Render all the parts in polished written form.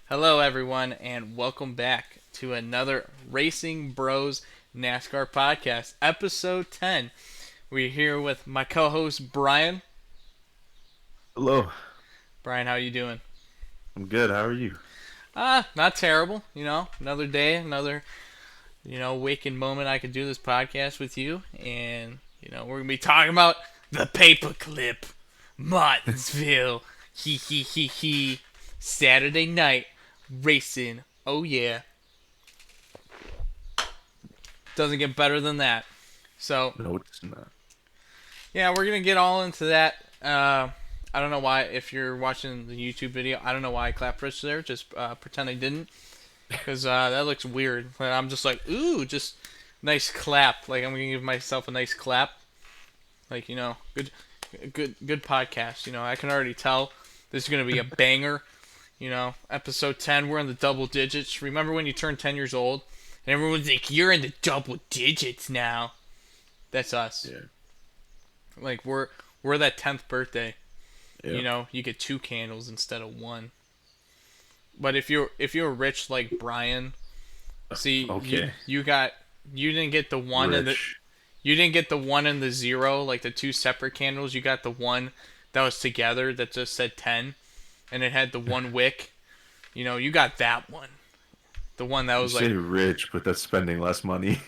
Hello, everyone, and welcome back to another Racing Bros NASCAR podcast, episode 10. We're here with my co-host Brian. Hello, Brian, how you doing? I'm good. How are you? Not terrible. Another day, another waking moment. I could do this podcast with you, and we're gonna be talking about the Paperclip, Martinsville, he, Saturday night racing. Oh yeah, doesn't get better than that. So No, it's not. yeah, we're gonna get all into that. I don't know why. If you're watching the YouTube video, I don't know why I clapped Rich there. Just pretend I didn't, because that looks weird. But I'm just like, ooh, just nice clap. Like I'm gonna give myself a nice clap. Like good podcast. I can already tell this is gonna be a banger. Episode 10. We're in the double digits. Remember when you turned 10 years old, and everyone's like, "You're in the double digits now." That's us. Yeah, Like we're that 10th birthday. yep. You get two candles instead of one. But if you're rich like Brian, see you Okay, you got you didn't get the one and the Rich. you didn't get the one and the zero, like the two separate candles. You got the one that was together that just said 10, and it had the one wick. You got that one. The one that You was like, say rich, but that's spending less money.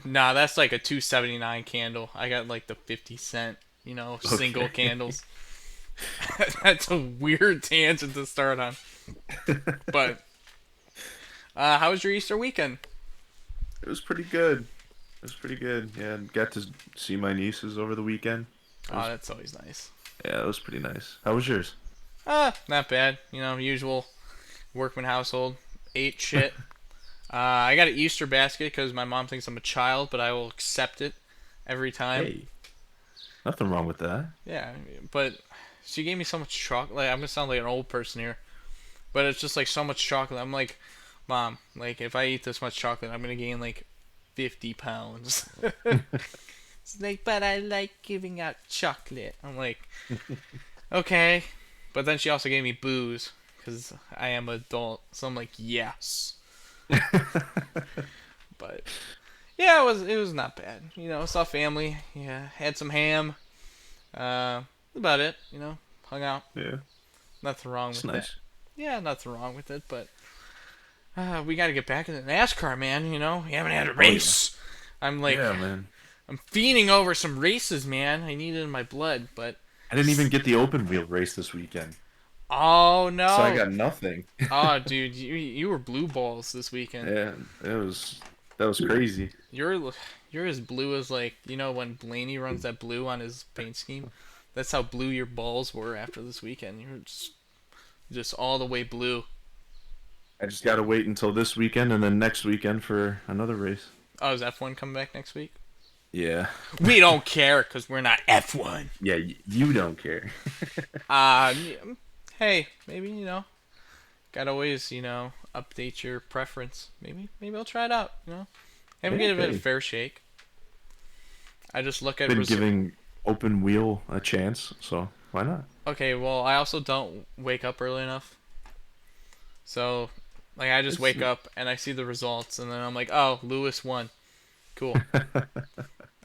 nah, that's like a 279 candle. I got like the 50 cent, single Okay. candles. That's a weird tangent to start on. But how was your Easter weekend? It was pretty good. It was pretty good. Yeah, got to see my nieces over the weekend. It Oh, was that's always nice. yeah, it was pretty nice. How was yours? Not bad. Usual workman household. Ate shit. I got an Easter basket because my mom thinks I'm a child, but I will accept it every time. Hey, nothing wrong with that. Yeah, but she gave me so much chocolate. Like, I'm gonna sound like an old person here, but it's just like so much chocolate. I'm like, Mom, like if I eat this much chocolate, I'm gonna gain like 50 pounds. It's like, but I like giving out chocolate. I'm like, okay. But then she also gave me booze because I am an adult. So I'm like, yes. But yeah, it was not bad. Saw family. Yeah, had some ham. About it. Hung out. Yeah, Nothing wrong it's with that. nice. Yeah, nothing wrong with it. But we got to get back into NASCAR, man. We haven't had a Oh yeah, race. I'm like, yeah, man. I'm fiending over some races, man. I need it in my blood, but I didn't even get the open wheel race this weekend, oh so I no. got nothing. Oh, dude, you were blue balls this weekend. Yeah, that was crazy. You're you're as blue as like when Blaney runs that blue on his paint scheme. That's how blue your balls were after this weekend. You were just all the way blue. I just gotta wait until this weekend and then next weekend for another race. Oh, is F1 coming back next week? Yeah. We don't care because we're not F1. Yeah, you don't care. Uh, hey, maybe gotta always update your preference. Maybe I'll try it out. Haven't Yeah, given it a hey. fair shake. I just look at Been giving open wheel a chance, so why not? Okay, well, I also don't wake up early enough. So, like, I just It's wake up and I see the results, and then I'm like, oh, Lewis won. Cool.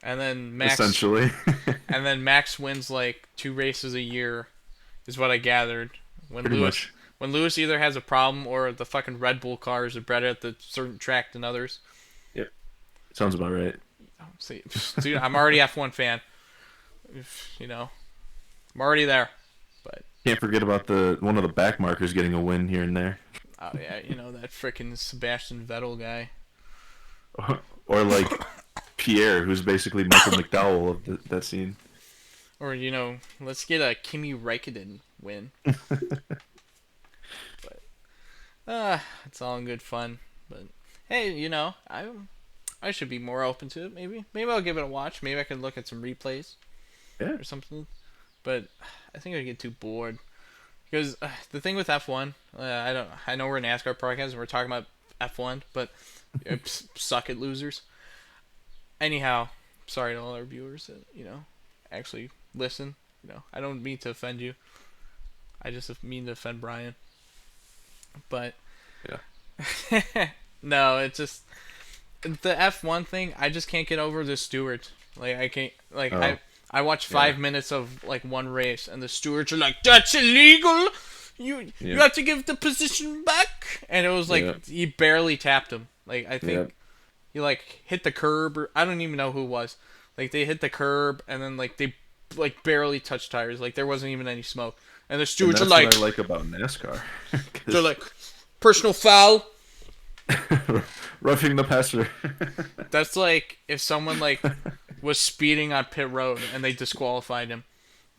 And then Max, essentially and then Max wins like two races a year, is what I gathered. When pretty Lewis, much. when Lewis either has a problem or the fucking Red Bull cars are better at the certain track than others. Yep. Sounds about right. See, dude, I'm already F1 fan. If, I'm already there. But Can't forget about the one of the back markers getting a win here and there. oh yeah, that freaking Sebastian Vettel guy. Or like Pierre, who's basically Michael McDowell of that scene. Or let's get a Kimi Räikkönen win. But it's all in good fun. But hey, I should be more open to it. Maybe I'll give it a watch. Maybe I can look at some replays Yeah. or something. But I think I'd get too bored because the thing with F1, I don't. I know we're a NASCAR podcast and we're talking about F1, but suck it, losers. Anyhow, sorry to all our viewers that actually listen. I don't mean to offend you. I just mean to offend Brian. but Yeah. no, it's just the F1 thing. I just can't get over the stewards. Like I can't. Like Oh, I watched yeah. 5 minutes of like one race, and the stewards are like, "That's illegal. You Yeah. have to give the position back." And it was Yeah. like he barely tapped him. Like I Yeah. think he like hit the curb, or I don't even know who it was. Like they hit the curb, and then like they like barely touched tires. Like there wasn't even any smoke. And the And stewards are that's what like, I like about NASCAR. they're 'Cause like, personal foul. roughing the passer. That's like if someone like was speeding on pit road and they disqualified him.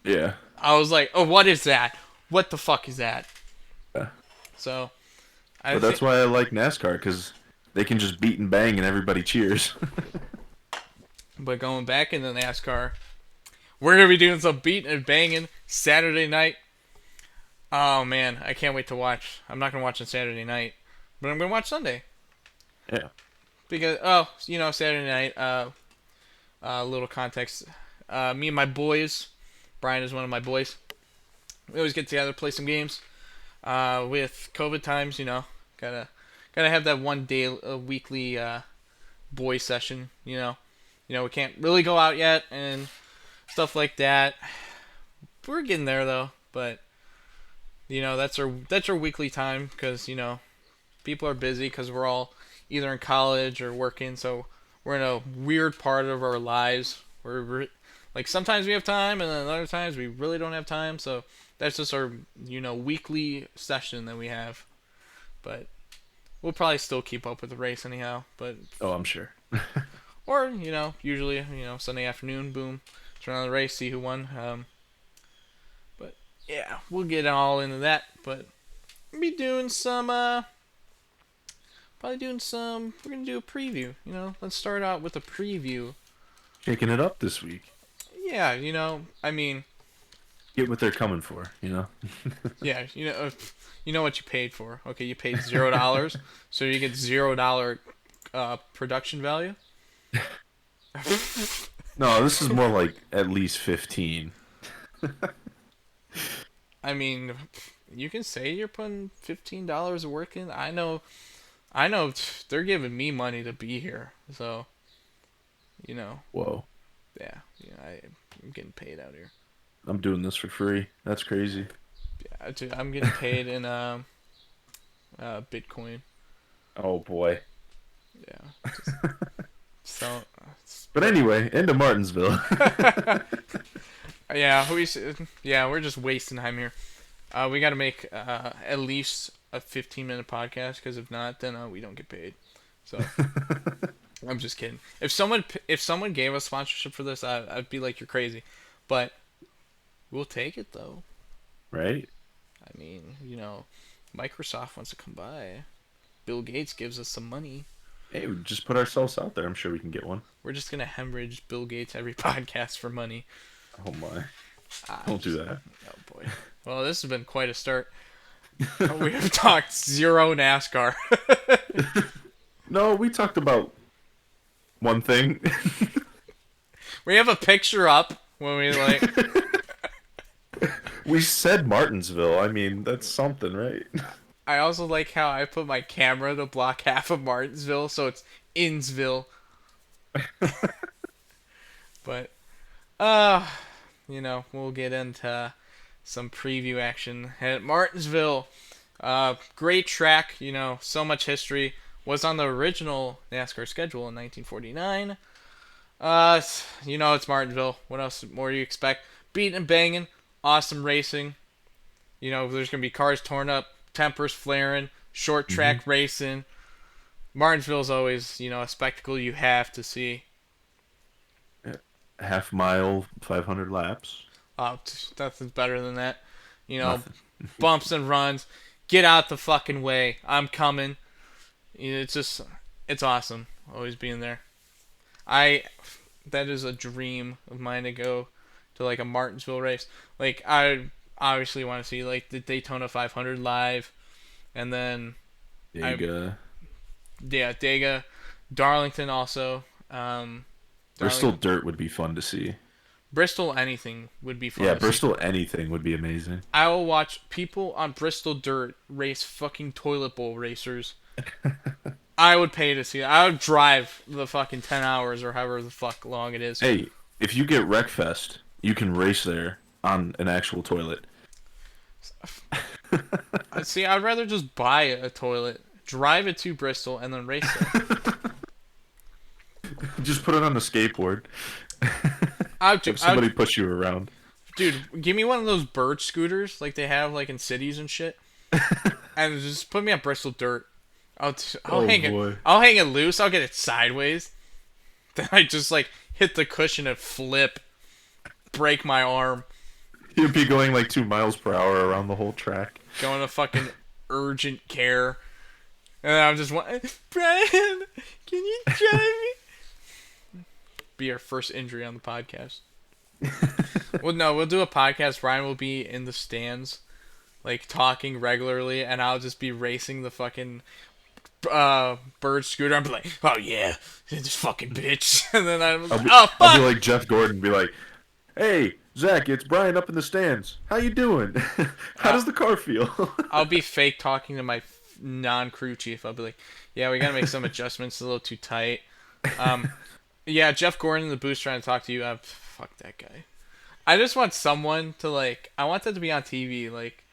Yeah. I was like, oh, what is that? What the fuck is that? Yeah. So, I But that's think, why I like NASCAR, because they can just beat and bang and everybody cheers. but going back into NASCAR, we're gonna be doing some beating and banging Saturday night. Oh man, I can't wait to watch. I'm not gonna watch on Saturday night, but I'm gonna watch Sunday Yeah. because Saturday night. Little context. Me and my boys. Brian is one of my boys. We always get together, play some games. With COVID times, gotta have that one day a weekly boy session. We can't really go out yet and stuff like that. We're getting there though, but that's our weekly time because people are busy because we're all either in college or working, so we're in a weird part of our lives where like sometimes we have time and then other times we really don't have time, so that's just our weekly session that we have. But we'll probably still keep up with the race anyhow, but Oh, I'm sure. or usually Sunday afternoon, boom, turn on the race, see who won. But yeah, we'll get all into that, but we'll be doing some probably doing some. We're gonna do a preview. Let's start out with a preview. Shaking it up this week. Yeah, I mean, Get what they're coming for, yeah, you know what you paid for. Okay, you paid $0, so you get $0 production value. No, this is more like at least 15. I mean, you can say you're putting $15 of work in. I know, they're giving me money to be here, so Whoa. yeah, I'm getting paid out here. I'm doing this for free. That's crazy. Yeah, dude, I'm getting paid in Bitcoin. Oh boy. Yeah, so. But anyway, into Martinsville. We're just wasting time here. We got to make at least a 15-minute podcast because if not, then we don't get paid. So I'm just kidding. If someone gave us sponsorship for this, I'd be like, you're crazy, but we'll take it though. Right? I mean, Microsoft wants to come by. Bill Gates gives us some money. Hey, we just put ourselves out there. I'm sure we can get one. We're just gonna hemorrhage Bill Gates every podcast for money. Oh my. Don't do that. Oh boy. Well, this has been quite a start. We have talked zero NASCAR. No, we talked about one thing. We have a picture up when we like. We said Martinsville. I mean, that's something, right? I also like how I put my camera to block half of Martinsville, so it's Innsville. But, we'll get into some preview action at Martinsville. Great track, so much history. Was on the original NASCAR schedule in 1949. It's Martinsville. What else more do you expect? Beating and banging, awesome racing. There's gonna be cars torn up, tempers flaring, short track racing. Martinsville's always, a spectacle you have to see. Half mile, 500 laps. Nothing's better than that. Nothing. Bumps and runs. Get out the fucking way. I'm coming. It's awesome. Always being there. That is a dream of mine to go to like a Martinsville race. Like I obviously want to see like the Daytona 500 live, and then Dega. Dega, Darlington also. Bristol Dirt would be fun to see. Bristol anything would be fun Yeah, to see. Bristol anything would be amazing. I will watch people on Bristol dirt race fucking toilet bowl racers. I would pay to see it. I would drive the fucking 10 hours or however the fuck long it is. Hey, if you get Wreckfest, you can race there on an actual toilet. See, I'd rather just buy a toilet, drive it to Bristol, and then race it. Just put it on a skateboard. Have somebody push you around. Dude, give me one of those bird scooters like they have like in cities and shit, and just put me on Bristol dirt. I'll hang it loose. I'll get it sideways. Then I just like hit the cushion and flip, break my arm. You'd be going like 2 miles per hour around the whole track. Going to fucking urgent care, and I'm just Brian, can you drive me? Be our first injury on the podcast. Well, no, we'll do a podcast. Brian will be in the stands, like talking regularly, and I'll just be racing the fucking bird scooter. I'll be like, oh yeah, this fucking bitch. And then oh fuck. I'll be like Jeff Gordon, be like, hey Zach, it's Brian up in the stands. How you doing? How does the car feel? I'll be fake talking to my non-crew chief. I'll be like, yeah, we gotta make some adjustments. It's a little too tight. Yeah, Jeff Gordon in the booth trying to talk to you. Fuck that guy. I just want someone to like. I want that to be on TV. Like,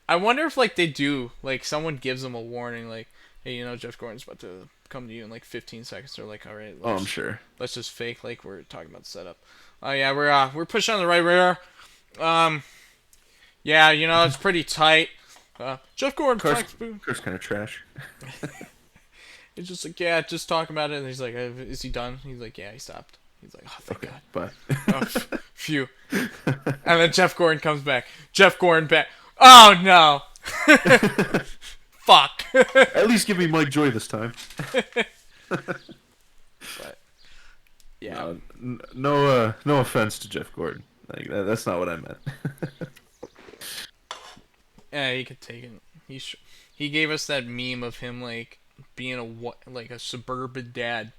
I wonder if like they do. Like, someone gives them a warning. Like, hey, you know, Jeff Gordon's about to come to you in like 15 seconds. They're like, all right. I'm sure. Let's just fake like we're talking about the setup. Oh yeah, we're pushing on the right rear. Yeah, you know, it's pretty tight. Jeff Gordon. Car's kind of trash. It's just like, yeah, just talk about it. And he's like, is he done? He's like, yeah, he stopped. He's like, oh, thank God. Bye. Oh, phew. And then Jeff Gordon comes back. Jeff Gordon back. Oh, no. Fuck. At least give me Mike Joy this time. But, yeah. No offense to Jeff Gordon. Like, that's not what I meant. Yeah, he could take it. He gave us that meme of him, like, being a suburban dad.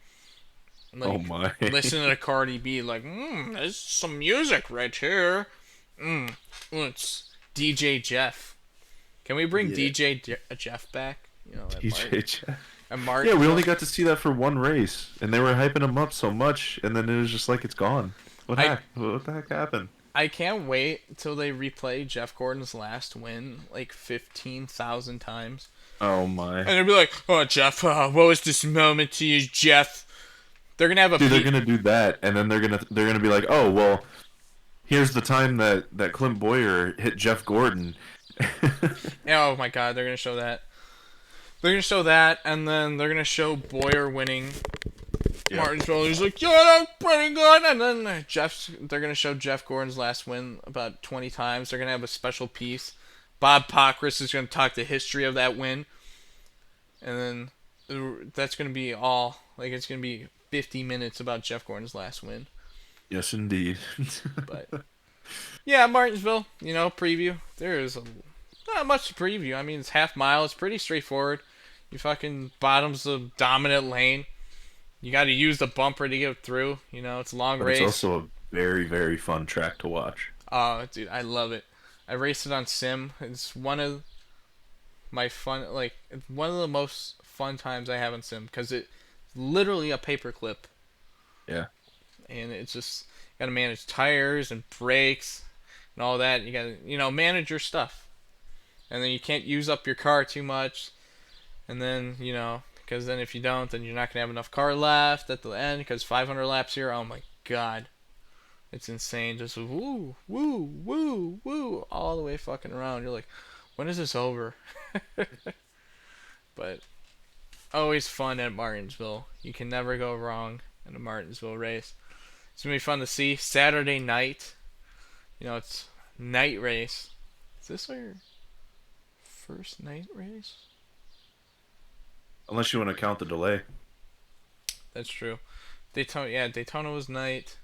Like, oh my! Listening to Cardi B, like, there's some music right here. It's DJ Jeff. Can we bring DJ Jeff back? You know, DJ Jeff. And Martin. Yeah, we only got to see that for one race, and they were hyping him up so much, and then it was just like it's gone. What the heck happened? I can't wait until they replay Jeff Gordon's last win like 15,000 times. Oh my! And they'll be like, "Oh Jeff, what was this moment to you, Jeff?" They're gonna have they're gonna do that, and then they're gonna be like, "Oh well, here's the time that Clint Boyer hit Jeff Gordon." Oh my God, they're gonna show that. They're gonna show that, and then they're gonna show Boyer winning. Yeah. Martinsville. He's like, "Yeah, that's pretty good." And then they're gonna show Jeff Gordon's last win about 20 times. They're gonna have a special piece. Bob Pockris is gonna talk the history of that win, and then that's gonna be all. Like, it's gonna be 50 minutes about Jeff Gordon's last win. Yes, indeed. But yeah, Martinsville, you know, preview. There is not much to preview. I mean, it's half mile. It's pretty straightforward. You fucking bottoms the dominant lane. You got to use the bumper to get through. You know, it's a long race. It's also a very, very fun track to watch. Oh, dude, I love it. I raced it on sim. It's one of my fun, like, it's one of the most fun times I have in sim because it's literally a paperclip. Yeah. And it's just, you got to manage tires and brakes and all that. You got to, you know, manage your stuff. And then you can't use up your car too much. And then, you know, because then if you don't, then you're not going to have enough car left at the end because 500 laps here, oh my God. It's insane. Just woo, woo, woo, woo, all the way fucking around. You're like, when is this over? But always fun at Martinsville. You can never go wrong in a Martinsville race. It's going to be fun to see. Saturday night. You know, it's night race. Is this our first night race? Unless you want to count the delay. That's true. Daytona was night.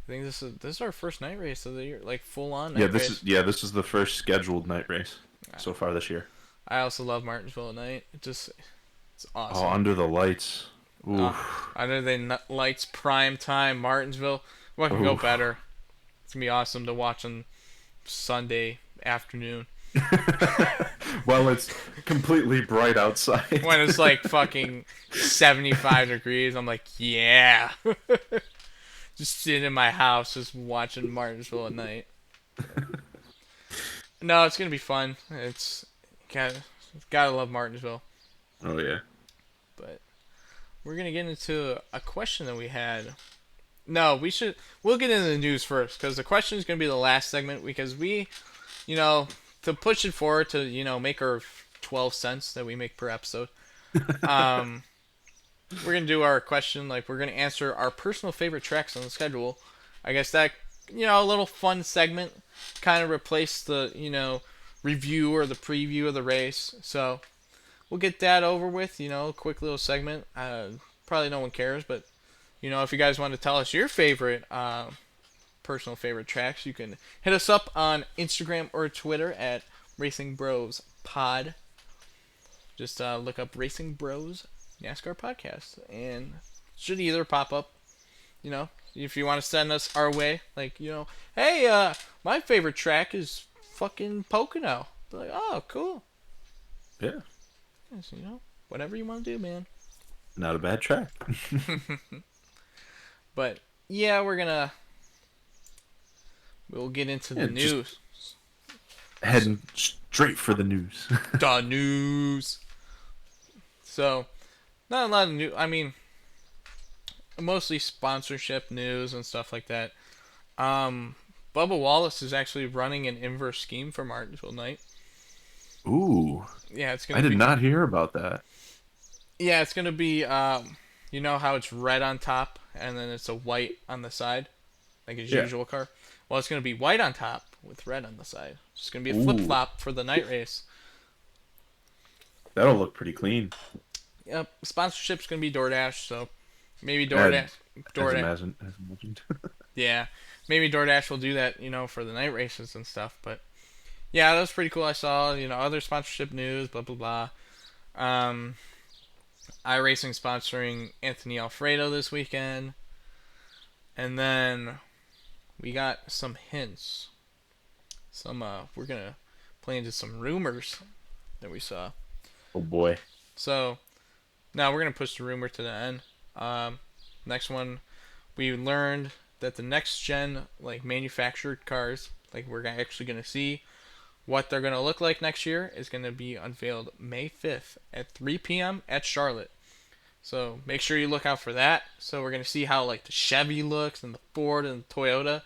I think this is our first night race of the year, like full on night race. This is the first scheduled night race so far this year. I also love Martinsville at night. It's awesome. Oh, under the lights. Uh, Oof. Other than Lights Prime Time, Martinsville, what can go Oof. better? It's gonna be awesome to watch on Sunday afternoon Well, it's completely bright outside. when it's like fucking 75 degrees. I'm like, yeah, just sitting in my house, just watching Martinsville at night. No, it's gonna be fun. Gotta love Martinsville. Oh yeah. But we're gonna get into a question that we had. No, we'll get into the news first because the question is gonna be the last segment because you know, to push it forward to make our 12 cents that we make per episode. Um, we're gonna do our question like we're gonna answer our personal favorite tracks on the schedule. I guess that a little fun segment kind of replaced the review or the preview of the race. So we'll get that over with. A quick little segment. Probably no one cares, but if you guys want to tell us your favorite personal favorite tracks, you can hit us up on Instagram or Twitter at Racing Bros Pod. Just look up Racing Bros NASCAR Podcast, and should either pop up. If you want to send us our way, like hey, my favorite track is fucking Pocono. Be like, oh, cool. Yeah. Yes, whatever you want to do, man. Not a bad track. But yeah, we'll get into the news. Heading straight for the news. The news. So, not a lot of news. I mean, mostly sponsorship news and stuff like that. Bubba Wallace is actually running an inverse scheme for Martinsville Night. Ooh. Yeah, it's gonna. I did not hear about that. Yeah, it's gonna be. You know how it's red on top and then it's a white on the side, like his usual car. Well, it's gonna be white on top with red on the side. It's gonna be a flip flop for the night race. That'll look pretty clean. Yep, sponsorship's gonna be DoorDash, so maybe DoorDash. As imagined. Yeah, maybe DoorDash will do that, for the night races and stuff. But yeah, that was pretty cool. I saw, other sponsorship news, blah blah blah. iRacing sponsoring Anthony Alfredo this weekend, and then we got some hints. We're gonna play into some rumors that we saw. Oh boy. So now we're gonna push the rumor to the end. Next one, we learned that the next gen manufactured cars, we're actually gonna see what they're gonna look like next year, is gonna be unveiled May 5th at 3 p.m. at Charlotte. So make sure you look out for that. So we're gonna see how the Chevy looks and the Ford and the Toyota.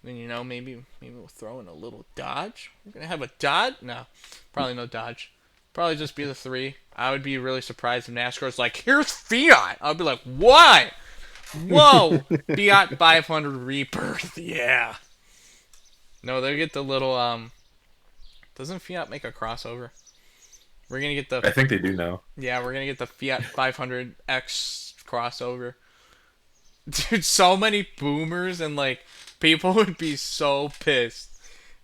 And maybe we'll throw in a little Dodge. We're gonna have a Dodge? No, probably no Dodge. Probably just be the 3. I would be really surprised if NASCAR's like, here's Fiat. I'd be like, why? Whoa, Fiat 500 Rebirth, yeah. No, they get the little Doesn't Fiat make a crossover? We're gonna get the. I think they do now. Yeah, we're gonna get the Fiat 500X crossover. Dude, so many boomers and people would be so pissed.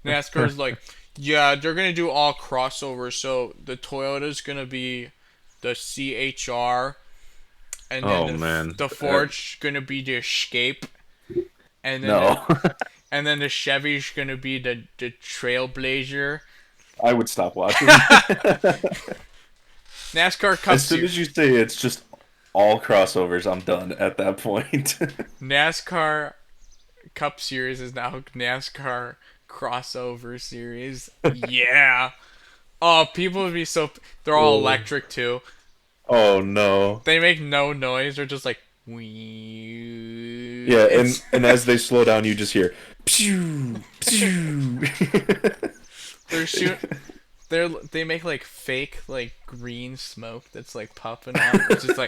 NASCAR's like, yeah, they're gonna do all crossovers. So the Toyota's gonna be the CHR, and then the Ford's gonna be the Escape, and then and then the Chevy's gonna be the Trailblazer. I would stop watching. NASCAR Cup As soon as you say it's just all crossovers, I'm done at that point. NASCAR Cup Series is now NASCAR Crossover Series. Yeah. Oh, people would be so. They're all electric too. Oh no. They make no noise. They're just like. Wee. Yeah, and as they slow down, you just hear. Pew, pew. They make fake green smoke that's puffing out. It's just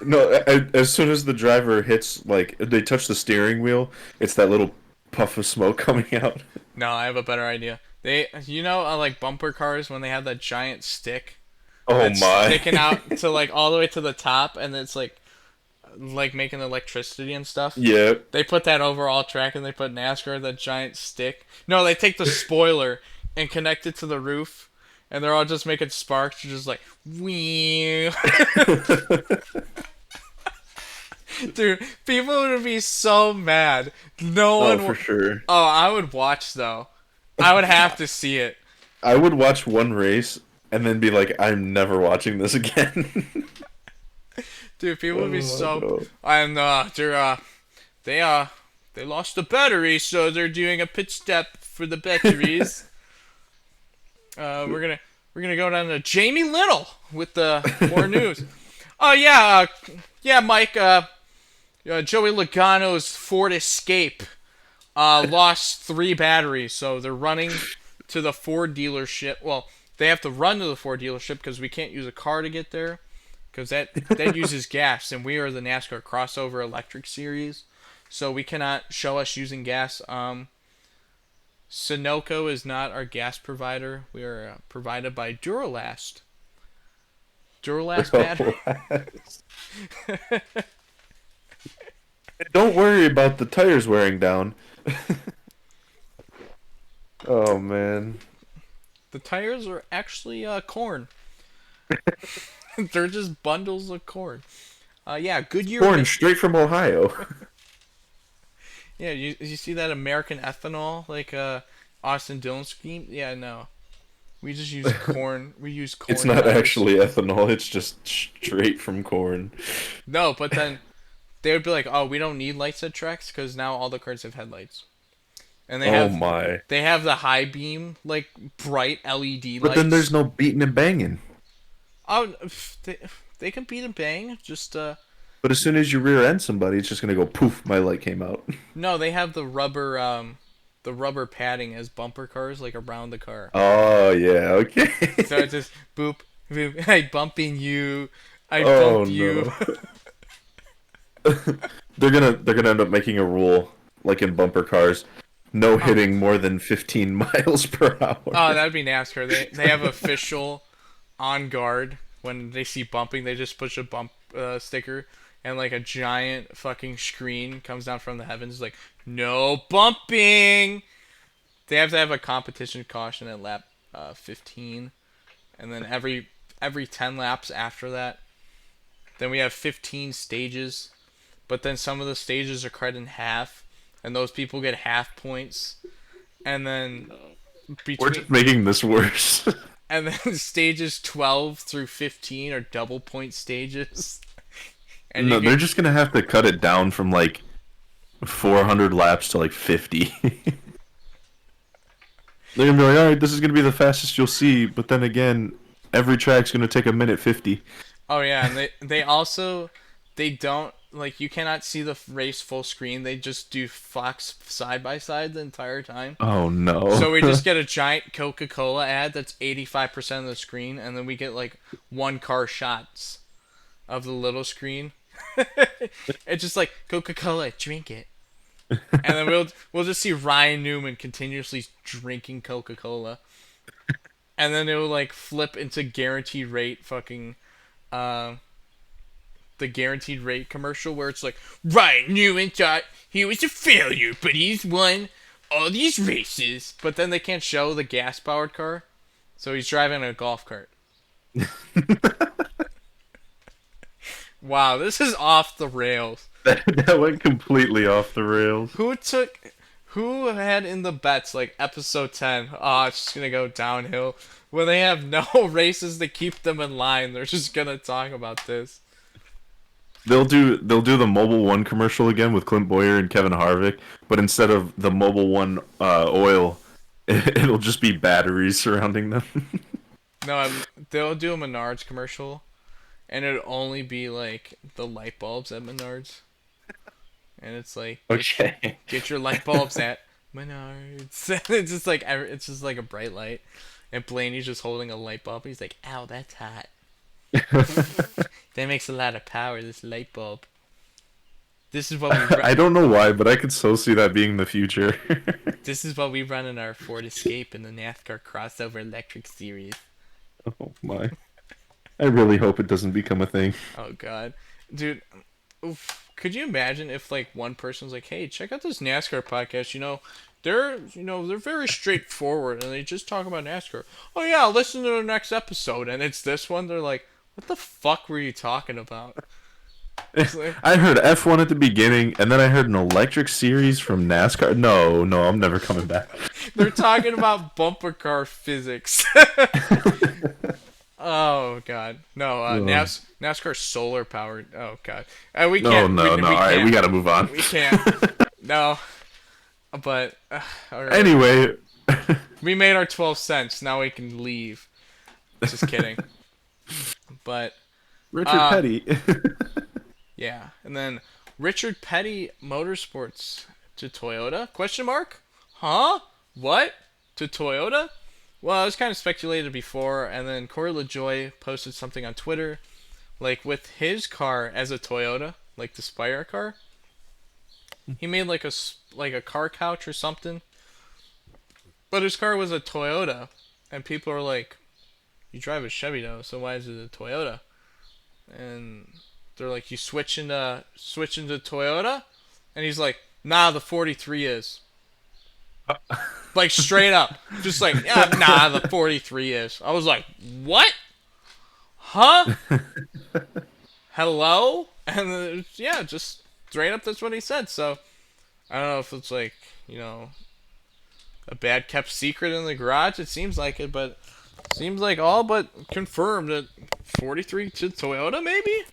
No, as soon as the driver hits they touch the steering wheel, it's that little puff of smoke coming out. No, I have a better idea. They bumper cars when they have that giant stick. Oh my! Sticking out to all the way to the top, and it's making electricity and stuff. Yeah. They put that over all track, and they put NASCAR that giant stick. No, they take the spoiler and connect it to the roof, and they're all just making sparks, just like wee. Dude, people would be so mad. No Oh, one. for sure. Oh, I would watch though. I would have to see it. I would watch one race and then be like, I'm never watching this again. Dude, people would be Oh, so. no. And they lost the battery, so they're doing a pit stop for the batteries. We're gonna go down to Jamie Little with the more news. Oh yeah, yeah, Mike. Joey Logano's Ford Escape lost 3 batteries, so they're running to the Ford dealership. Well, they have to run to the Ford dealership because we can't use a car to get there, because that uses gas, and we are the NASCAR crossover electric series, so we cannot show us using gas. Sunoco is not our gas provider. We are provided by Duralast. Duralast battery. Don't worry about the tires wearing down. Oh man. The tires are actually corn. They're just bundles of corn. Yeah, Goodyear. Corn straight from Ohio. Yeah, you see that American ethanol like Austin Dillon scheme? Yeah, no. We just use corn. We use corn. It's not tires. actually ethanol, it's just straight from corn. No, but then they would be like, "Oh, we don't need lights at tracks because now all the cars have headlights." And they have the high beam like bright LED lights. But then there's no beating and banging. Oh, they can beat and bang. Just But as soon as you rear end somebody, it's just gonna go poof, my light came out. no, they have the rubber padding as bumper cars like around the car. Oh yeah, okay. So it's just boop boop. I bumping you. I Oh bump you. no. They're gonna end up making a rule, like in bumper cars, no hitting more than 15 miles per hour. Oh, that'd be NASCAR. They have official on guard when they see bumping. They just push a bump sticker, and like a giant fucking screen comes down from the heavens, like no bumping. They have to have a competition caution at lap 15, and then every 10 laps after that, then we have 15 stages, but then some of the stages are cut in half, and those people get half points, and then We're just making this worse. and then stages 12 through 15 are double point stages. And No, they're just gonna have to cut it down from like 400 laps to like 50. They're gonna be like, all right, this is gonna be the fastest you'll see, but then again, every track's gonna take a minute 50. Oh yeah, and they don't like you cannot see the race full screen. They just do Fox side by side the entire time. Oh no. So we just get a giant Coca-Cola ad that's 85% of the screen, and then we get like one car shots of the little screen. It's just like Coca-Cola, drink it. And then we'll just see Ryan Newman continuously drinking Coca-Cola. And then it'll like flip into guaranteed rate fucking the guaranteed rate commercial where it's like Ryan Newman thought he was a failure, but he's won all these races. But then they can't show the gas powered car, so he's driving a golf cart. Wow, this is off the rails. That went completely off the rails. Who had in the bets like episode 10? Oh, it's just gonna go downhill. When they have no races to keep them in line, they're just gonna talk about this. They'll do the Mobile One commercial again with Clint Boyer and Kevin Harvick, but instead of the Mobile One oil, it'll just be batteries surrounding them. No, they'll do a Menards commercial, and it'll only be like the light bulbs at Menards. And it's like, Okay. get your light bulbs at Menards. It's just like a bright light, and Blaney's just holding a light bulb. He's like, "Ow, that's hot. That makes a lot of power. This light bulb. This is what we. I don't know why, but I could so see that being the future. This is what we run in our Ford Escape in the NASCAR crossover electric series." Oh my. I really hope it doesn't become a thing. Oh god, dude. could you imagine if like one person's like, "Hey, check out this NASCAR podcast. They're very straightforward and they just talk about NASCAR. Oh yeah, listen to the next episode." And it's this one. They're like, "What the fuck were you talking about?" It's like, I heard F1 at the beginning, and then I heard an electric series from NASCAR. No, no, I'm never coming back. they're talking about bumper car physics. Oh god, no. NASCAR solar powered. Oh god, we No, can't. no, no. We All right, can't. we gotta move on. We can't. No, but all right. Anyway, We made our 12 cents. Now we can leave. Just kidding. But Richard Petty. yeah, and then Richard Petty Motorsports to Toyota? Question mark? Huh? What? To Toyota? Well, it was kind of speculated before, and then Corey LaJoy posted something on Twitter, like with his car as a Toyota, like the Spire car. He made like a car couch or something, but his car was a Toyota, and people are like, "You drive a Chevy though, so why is it a Toyota?" And they're like, "You switch into Toyota?" And he's like, "Nah, the 43 is." Like straight up, just like, "Yeah, nah, the 43 is." I was like, "What? Huh? Hello?" And yeah, just straight up, that's what he said. So I don't know if it's like, a bad kept secret in the garage. It seems like it, but seems like all but confirmed that 43 to Toyota, maybe.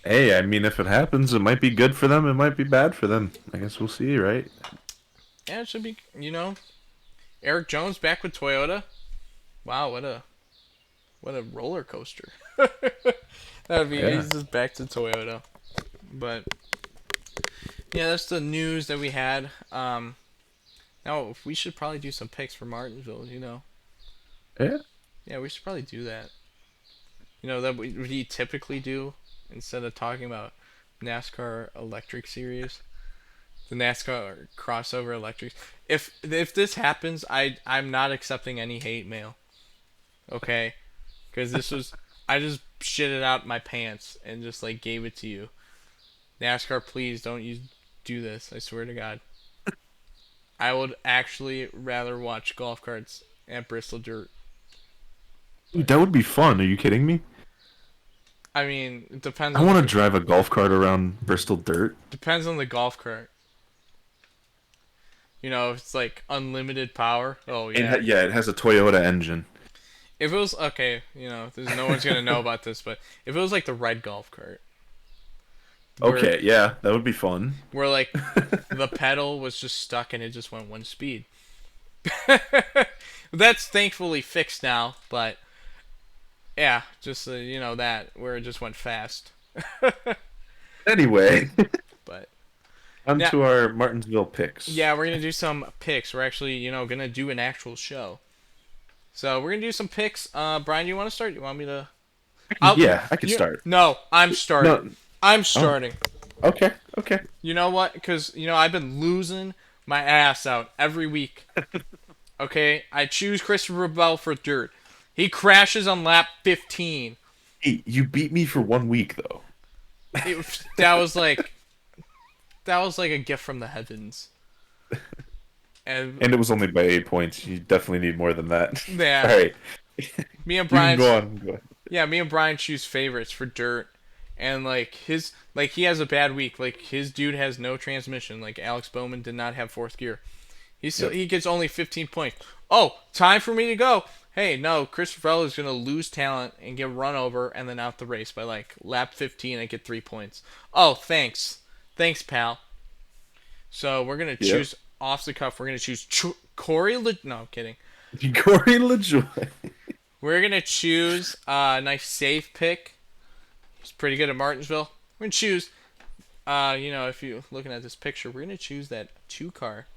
Hey, I mean, if it happens, it might be good for them. It might be bad for them. I guess we'll see, right? Yeah, it should be. Eric Jones back with Toyota. Wow, what a roller coaster. That'd be. Yeah. He's just back to Toyota. But yeah, that's the news that we had. Now we should probably do some picks for Martinsville. Yeah. Yeah, we should probably do that. That we typically do instead of talking about NASCAR Electric Series, the NASCAR crossover electric. If this happens, I'm not accepting any hate mail. Okay, because I just shit it out my pants and just like gave it to you. NASCAR, please don't do this. I swear to God. I would actually rather watch golf carts at Bristol Dirt. Dude, that would be fun. Are you kidding me? I mean, it depends. I want to drive a golf cart around Bristol Dirt. Depends on the golf cart. If it's like unlimited power. Oh yeah. It has a Toyota engine. If it was okay, there's no one's gonna know about this, but if it was like the red golf cart. Okay, yeah, that would be fun. Where like the pedal was just stuck and it just went one speed. That's thankfully fixed now, but yeah, just that where it just went fast. Anyway, But on to our Martinsville picks. yeah, we're gonna do some picks. We're actually gonna do an actual show. So we're gonna do some picks. Brian, do you want to start? You want me to? I can start. No, I'm starting. No. I'm starting. Okay. You know what? Because, I've been losing my ass out every week. Okay? I choose Christopher Bell for dirt. He crashes on lap 15. Hey, you beat me for 1 week, though. That was like a gift from the heavens. And it was only by 8 points. You definitely need more than that. Yeah. All right. Me and Brian. Go on. Yeah, me and Brian choose favorites for dirt. And he has a bad week. Like his dude has no transmission. Like Alex Bowman did not have fourth gear. He gets only 15 points. Oh, time for me to go. Hey, no, Christopher Bell is gonna lose talent and get run over and then out the race by like lap 15 and get 3 points. Oh, thanks, pal. So we're gonna choose off the cuff. We're gonna choose Corey. No, I'm kidding. Corey LaJoy. We're gonna choose a nice safe pick. He's pretty good at Martinsville. We're going to choose, if you're looking at this picture, we're going to choose that 2-car.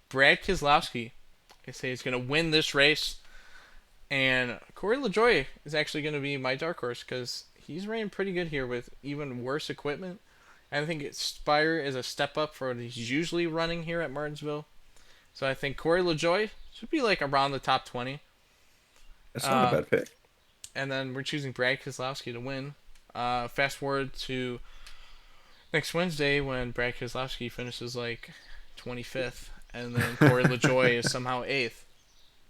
Brad Keselowski. I say he's going to win this race. And Corey LaJoy is actually going to be my dark horse because he's running pretty good here with even worse equipment. I think Spire is a step up for what he's usually running here at Martinsville. So I think Corey LaJoy should be like around the top 20. That's not a bad pick. And then we're choosing Brad Keselowski to win. Fast forward to next Wednesday when Brad Keselowski finishes like 25th, and then Corey LaJoy is somehow 8th.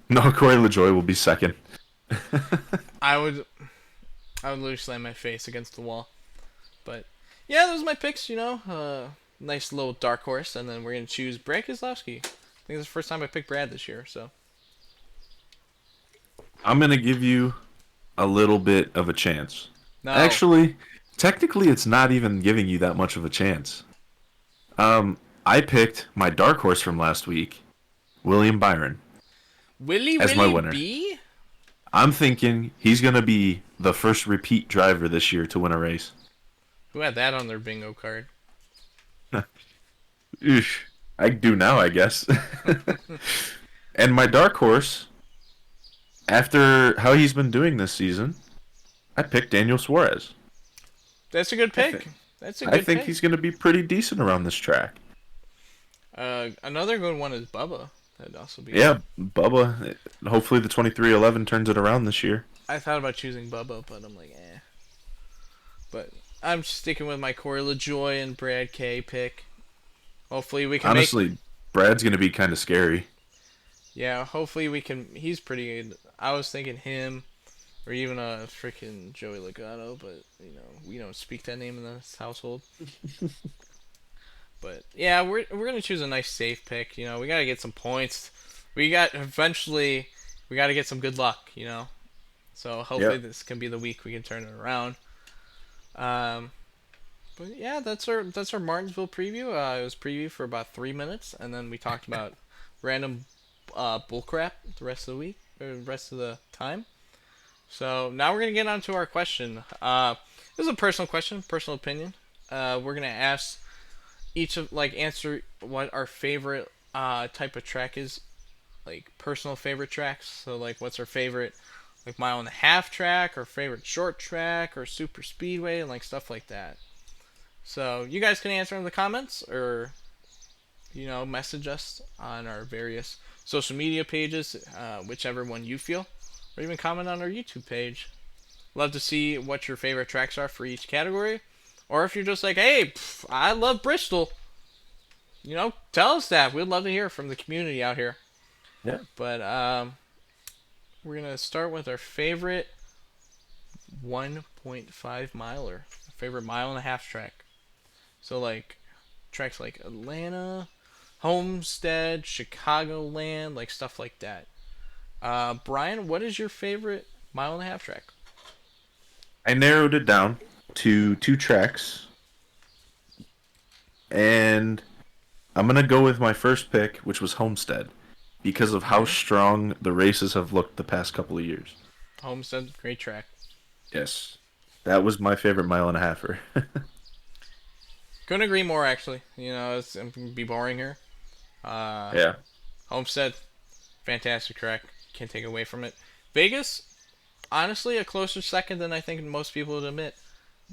No, Corey LaJoy will be second. I would literally slam my face against the wall. But yeah, those are my picks. Nice little dark horse, and then we're gonna choose Brad Keselowski. I think it's the first time I picked Brad this year, so. I'm gonna give you a little bit of a chance. No. Actually, technically, it's not even giving you that much of a chance. I picked my dark horse from last week, William Byron, as my winner. B? I'm thinking he's gonna be the first repeat driver this year to win a race. Who had that on their bingo card? Oosh, I do now, I guess. And my dark horse, after how he's been doing this season, I picked Daniel Suarez. That's a good pick. I think he's going to be pretty decent around this track. Another good one is Bubba. That'd also be. Yeah, Bubba. Hopefully the 2311 turns it around this year. I thought about choosing Bubba, but I'm like, eh. But I'm sticking with my Corey LaJoy and Brad K pick. Hopefully we can Honestly, Brad's going to be kind of scary. Yeah, hopefully we can. He's pretty good. I was thinking him, or even a freaking Joey Logano, but we don't speak that name in this household. But yeah, we're gonna choose a nice safe pick. We gotta get some points. Eventually we gotta get some good luck. So hopefully this can be the week we can turn it around. But yeah, that's our Martinsville preview. It was preview for about 3 minutes, and then we talked about random bullcrap the rest of the week, or the rest of the time. So now we're gonna get on to our question. This is a personal question, personal opinion. We're gonna ask each of answer what our favorite type of track is, personal favorite tracks. So what's our favorite mile and a half track, or favorite short track, or super speedway, and stuff like that. So you guys can answer in the comments, or message us on our various social media pages, whichever one you feel, or even comment on our YouTube page. Love to see what your favorite tracks are for each category, or if you're just like, hey, I love Bristol, tell us that. We'd love to hear from the community out here. Yeah. But we're gonna start with our favorite 1.5 miler, favorite mile and a half track. So tracks like Atlanta, Homestead, Chicagoland, stuff like that. Brian, what is your favorite mile and a half track? I narrowed it down to 2 tracks, and I'm going to go with my first pick, which was Homestead, because of how strong the races have looked the past couple of years. Homestead, great track. Yes. That was my favorite mile and a halfer. Couldn't agree more, actually. I'm going to be boring here. Yeah. Homestead, fantastic track. Can't take away from it. Vegas, honestly, a closer second than I think most people would admit.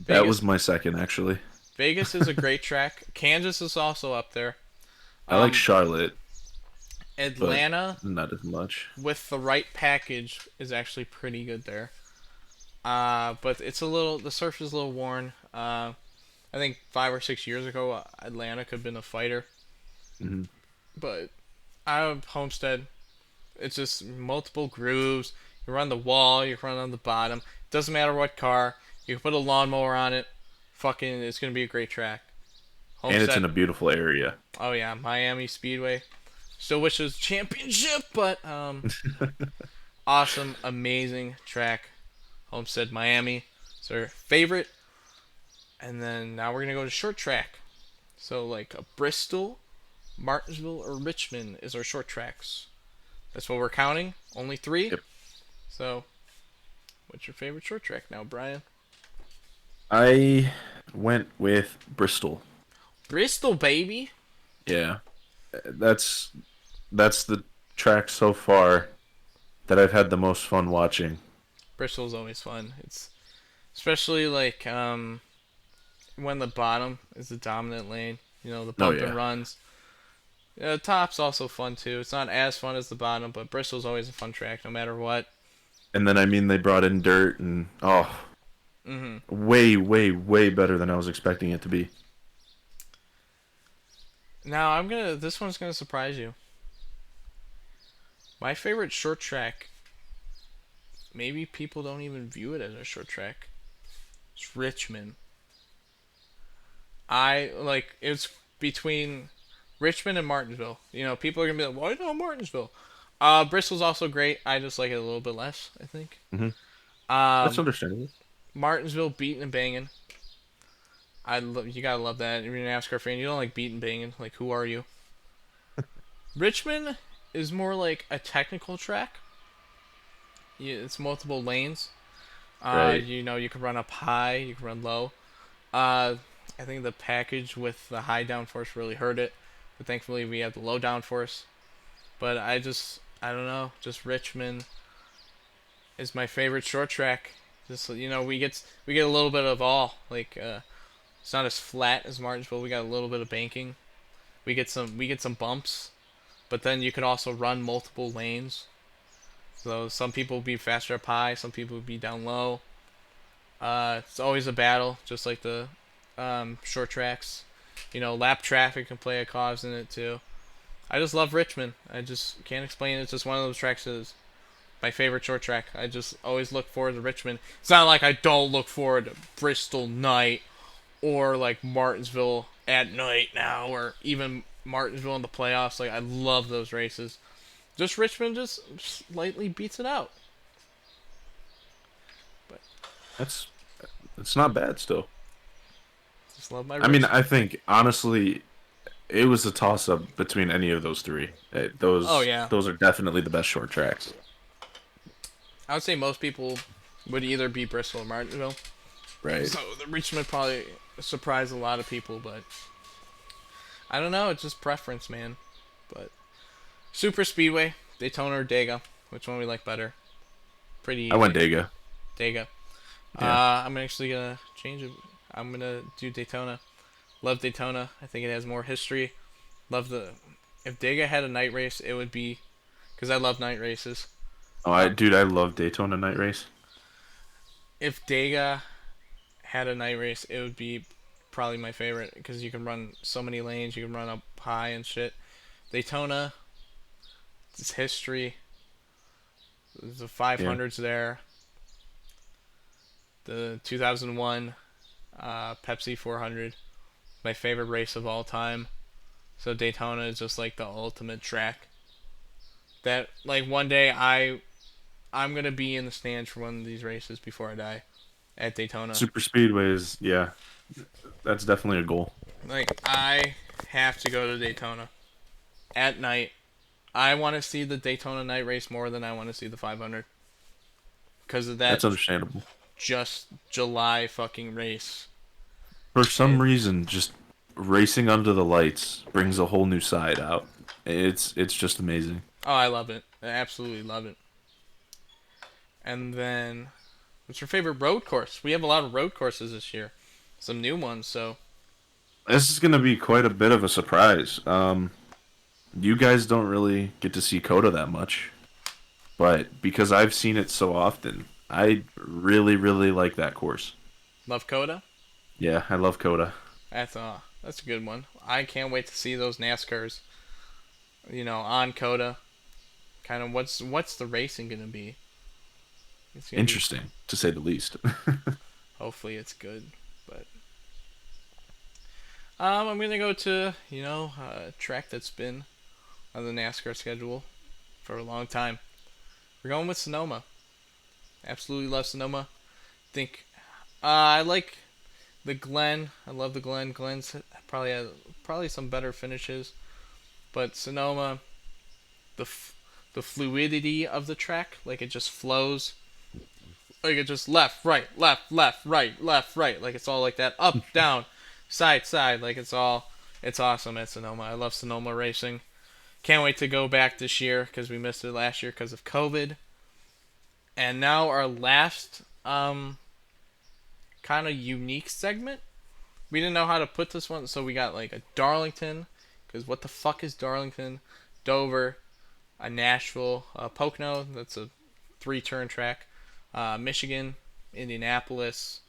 That was my second, actually. Vegas is a great track. Kansas is also up there. I like Charlotte. Atlanta, not as much. With the right package, is actually pretty good there. But the surface is a little worn. I think 5 or 6 years ago, Atlanta could have been a fighter. Mm-hmm. But out of Homestead, it's just multiple grooves. You run the wall, you run on the bottom. Doesn't matter what car. You can put a lawnmower on it. It's gonna be a great track. Homestead. And it's in a beautiful area. Oh yeah, Miami Speedway. Still wish it was championship, but awesome, amazing track. Homestead, Miami. It's our favorite. And then now we're going to go to short track. So a Bristol, Martinsville, or Richmond is our short tracks. That's what we're counting. Only 3. Yep. So, what's your favorite short track now, Brian? I went with Bristol. Bristol, baby. Yeah. That's the track so far that I've had the most fun watching. Bristol's always fun. It's especially when the bottom is the dominant lane, the bump and runs. Top's also fun too. It's not as fun as the bottom, but Bristol's always a fun track no matter what. And then they brought in dirt and Mm-hmm. Way, way, way better than I was expecting it to be. Now this one's gonna surprise you. My favorite short track, maybe people don't even view it as a short track. It's Richmond. I like it's between Richmond and Martinsville. You know, people are gonna be like, "Why not Martinsville?" Bristol's also great. I just like it a little bit less, I think. Hmm. That's Um, understandable. Martinsville beating and banging. You gotta love that. If you're an NASCAR fan, you don't like beating banging. Like, who are you? Richmond is more like a technical track. It's multiple lanes. Right. You know, you can run up high, you can run low. Uh, I think the package with the high downforce really hurt it, but thankfully we have the low downforce. But I don't know, just Richmond is my favorite short track. Just you know, we get a little bit of all. Like it's not as flat as Martinsville. We got a little bit of banking. We get some bumps, but then you could also run multiple lanes. So some people will be faster up high, some people will be down low. It's always a battle, just like the short tracks. You know, lap traffic can play a cause in it too. I just love Richmond. I just can't explain it. It's just one of those tracks that is my favorite short track. I just always look forward to Richmond. It's not like I don't look forward to Bristol night or like Martinsville at night now, or even Martinsville in the playoffs. Like I love those races. Just Richmond just slightly beats it out. But That's it's not bad still. just love my I mean, Richmond. I think honestly, it was a toss up between any of those three. Oh yeah, Those are definitely the best short tracks. I would say most people would either be Bristol or Martinsville. Right. So the Richmond probably surprised a lot of people, but I don't know. It's just preference, man. But Super Speedway, Daytona or Dega, which one we like better? Pretty I went easy. Dega. Dega. Yeah. I'm actually gonna change it. I'm gonna do Daytona. Love Daytona. I think it has more history. Love the. If Dega had a night race, it would be because I love night races. Oh, Uh, I love Daytona Night Race. if Dega had a night race, it would be probably my favorite because you can run so many lanes. You can run up high and shit. Daytona, its history. The Yeah. 500s there. The 2001 Pepsi 400. My favorite race of all time. So Daytona is just like the ultimate track. That like one day I'm gonna be in the stands for one of these races before I die at Daytona. Super Speedway is, yeah, that's definitely a goal. Like I have to go to Daytona at night. I want to see the Daytona night race more than I want to see the 500 because of that That's understandable. just July fucking race. For some And reason, just racing under the lights brings a whole new side out. It's just amazing. oh, I love it. I absolutely love it. And then, what's your favorite road course? We have a lot of road courses this year, some new ones. So This is gonna be quite a bit of a surprise. You guys don't really get to see Coda that much, but because I've seen it so often, I really, really like that course. love Coda. Yeah, I love Coda. That's a good one. I can't wait to see those NASCARs. You know, on Coda. Kind of what's the racing gonna be? It's gonna be Interesting, to say the least. hopefully it's good, but I'm gonna go to a track that's been on the NASCAR schedule for a long time. We're going with Sonoma. Absolutely love Sonoma. Think I like the Glen. I love the Glen. Glen's probably had probably some better finishes, but Sonoma, the the fluidity of the track, like it just flows, like it just left, right, left, left, right, left, right, like it's all like that, up, down, side, side, like it's awesome at Sonoma. I love Sonoma racing. Can't wait to go back this year because we missed it last year because of COVID. And now our last kind of unique segment. We didn't know how to put this one, so we got like a Darlington, because what the fuck is Darlington? Dover, a Nashville, Pocono, that's a 3-turn track, Michigan, Indianapolis,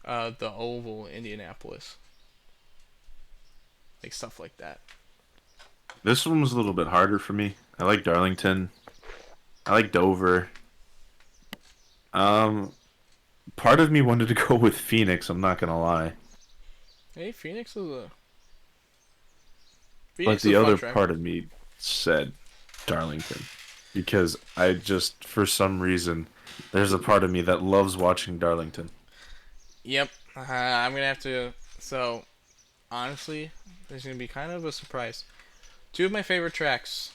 The Oval, Indianapolis, like stuff like that. This one was a little bit harder for me. I like Darlington. I like Dover. Um, Part of me wanted to go with Phoenix. I'm not gonna lie, Hey, but Phoenix is the a fun other track. part of me said Darlington because I just, for some reason, there's a part of me that loves watching Darlington. Yep, I'm gonna have to. So honestly, there's gonna be kind of a surprise. Two of my favorite tracks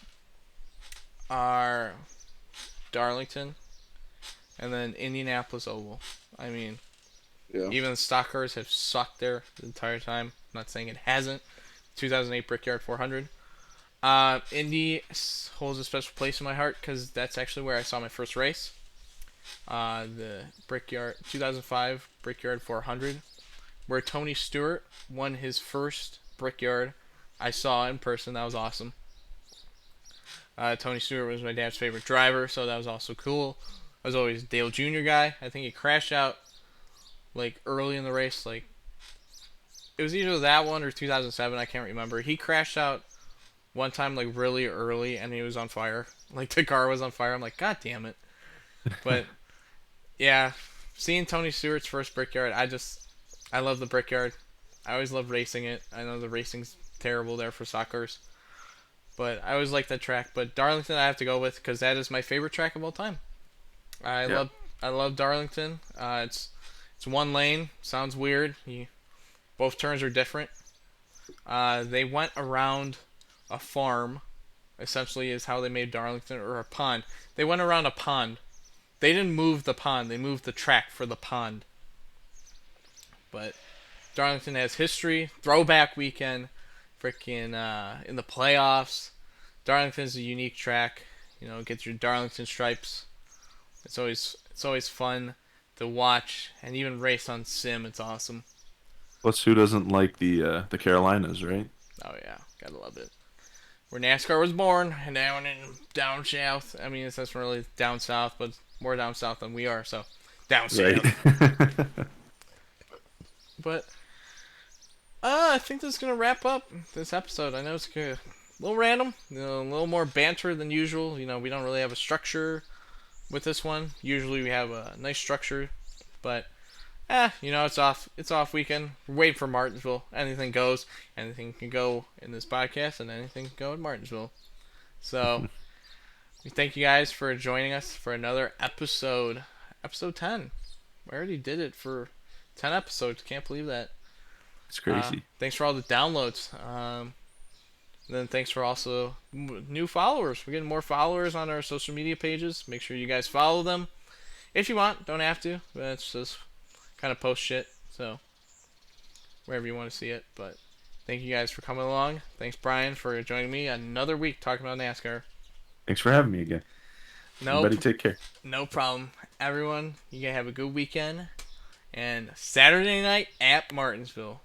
are Darlington and then Indianapolis Oval. I mean, Yeah. even the stock cars have sucked there the entire time. I'm not saying it hasn't. 2008 Brickyard 400. Indy holds a special place in my heart because that's actually where I saw my first race. The Brickyard 2005 Brickyard 400, where Tony Stewart won his first Brickyard I saw in person. That was awesome. Tony Stewart was my dad's favorite driver, so that was also cool. I was always a Dale Jr. guy. I think he crashed out like early in the race. Like it was either that one or 2007. I can't remember. He crashed out one time like really early, and he was on fire. Like the car was on fire. I'm like, God damn it! But yeah, seeing Tony Stewart's first Brickyard, I love the Brickyard. I always love racing it. I know the racing's terrible there for stock cars, but I always like that track. But Darlington, I have to go with because that is my favorite track of all time. I Yeah. love I love Darlington. It's one lane. Sounds weird. Both turns are different. They went around a farm. Essentially, is how they made Darlington, or a pond. They went around a pond. They didn't move the pond. They moved the track for the pond. But Darlington has history. Throwback weekend. Freaking in the playoffs. Darlington's a unique track. You know, get your Darlington stripes. It's always fun to watch and even race on sim. It's awesome. Plus, who doesn't like the Carolinas, right? Oh yeah, gotta love it. Where NASCAR was born, and down south. I mean, it's not really down south, but more down south than we are. So down Right. south. But I think this is gonna wrap up this episode. I know it's a little random, a little more banter than usual. We don't really have a structure with this one. Usually we have a nice structure, but it's off weekend. We're waiting for Martinsville. Anything goes. Anything can go in this podcast, and anything can go in Martinsville. So we thank you guys for joining us for another episode 10. We already did it for 10 episodes. Can't believe that. It's crazy. Thanks for all the downloads. Then thanks for also new followers. We're getting more followers on our social media pages. Make sure you guys follow them if you want. Don't have to. But it's just kind of post shit. So wherever you want to see it. But thank you guys for coming along. Thanks Brian for joining me another week talking about NASCAR. Thanks for having me again. Nope, Everybody take care. no problem. Everyone, you guys have a good weekend. And Saturday night at Martinsville.